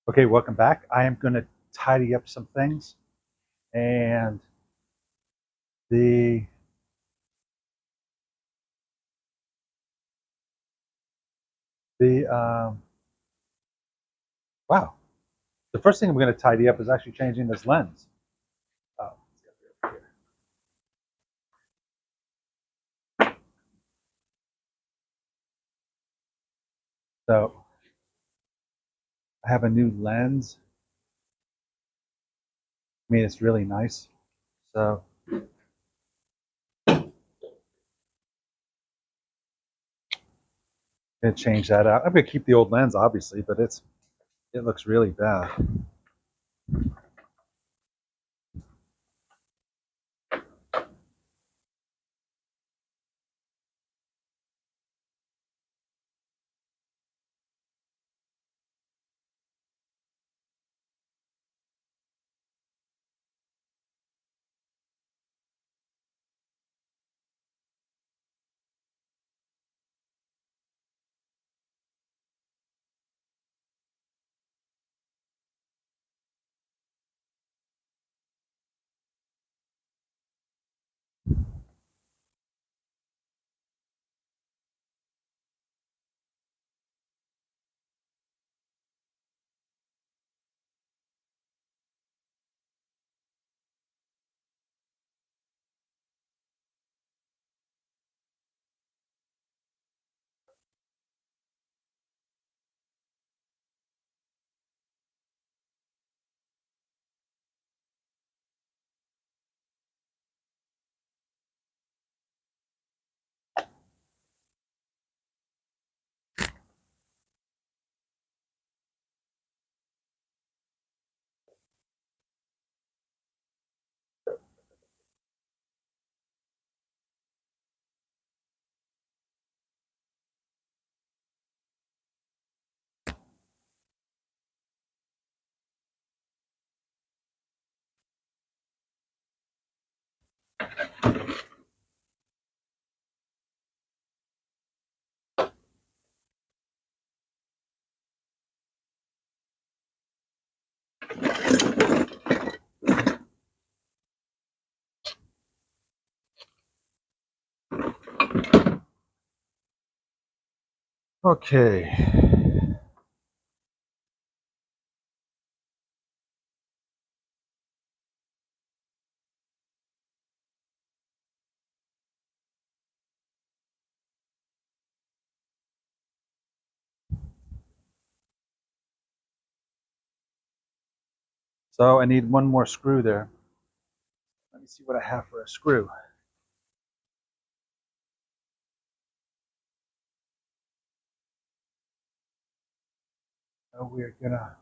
Okay, welcome back. I am going to tidy up some things, and the the wow, the first thing I'm going to tidy up is actually changing this lens. Oh, so I have a new lens. I mean, it's really nice. So I'm going to change that out. I'm going to keep the old lens, obviously, but it looks really bad. Okay. So I need one more screw there. Let me see what I have for a screw. So we're going to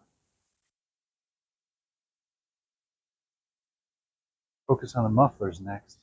focus on the mufflers next.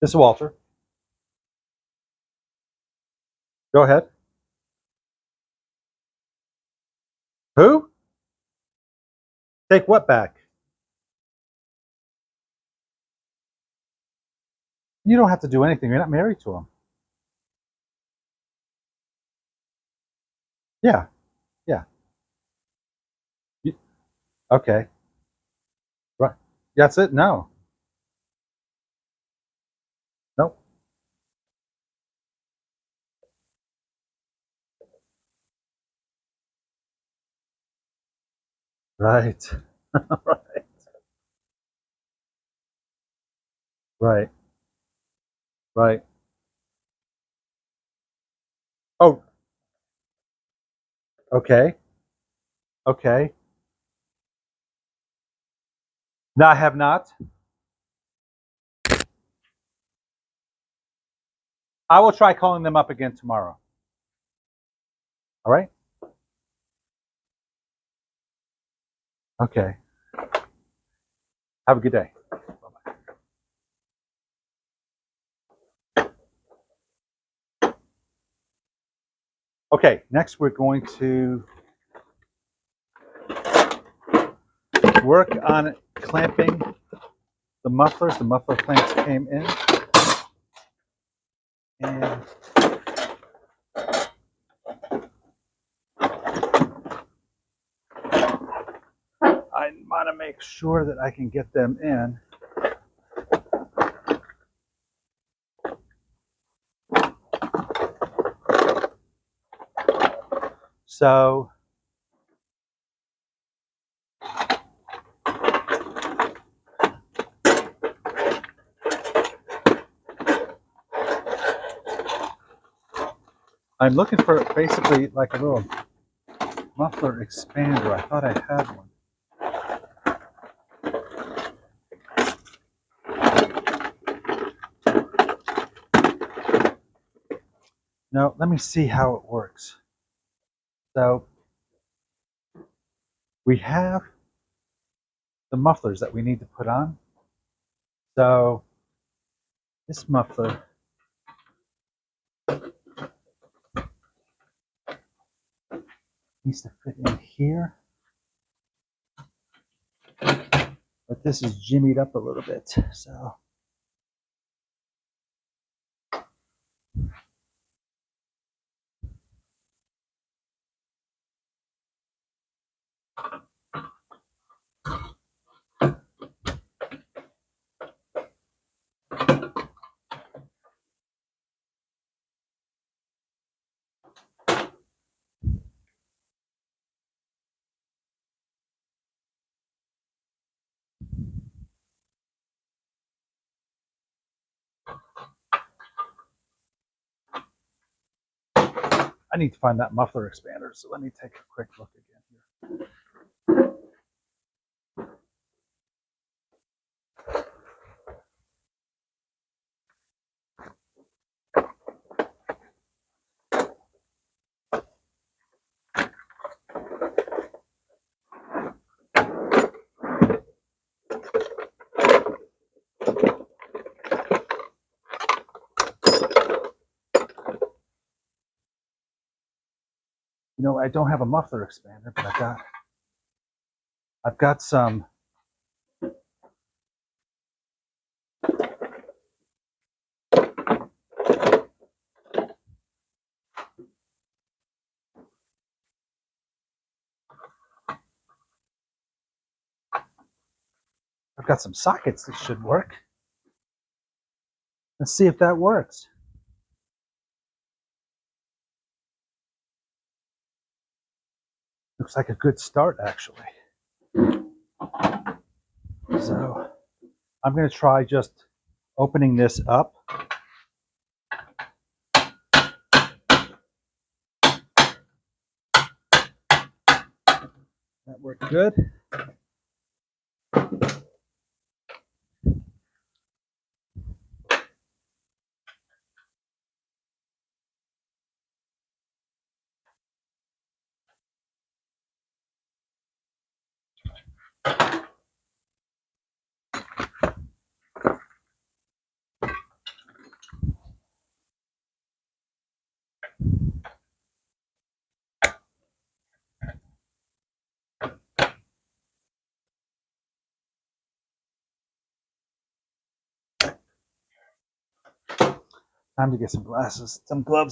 This is Walter. Go ahead. Who? Take what back? You don't have to do anything. You're not married to him. Yeah, yeah. You- Okay, right. That's it. No, nope. Right, right, right, right. Oh, okay, okay. No, I have not. I will try calling them up again tomorrow. All right. Okay. Have a good day. Okay. Next, we're going to work on clamping the mufflers. The muffler clamps came in, and I want to make sure that I can get them in. So I'm looking for basically like a little muffler expander. I thought I had one. No, let me see how it works. So we have the mufflers that we need to put on. So this muffler needs to fit in here, but this is jimmied up a little bit. So I need to find that muffler expander. So let me take a quick look again here. You know, I don't have a muffler expander, but I've got some. I've got some sockets that should work. Let's see if that works. Looks like a good start, actually. So I'm going to try just opening this up. That worked good. Time to get some glasses, some gloves.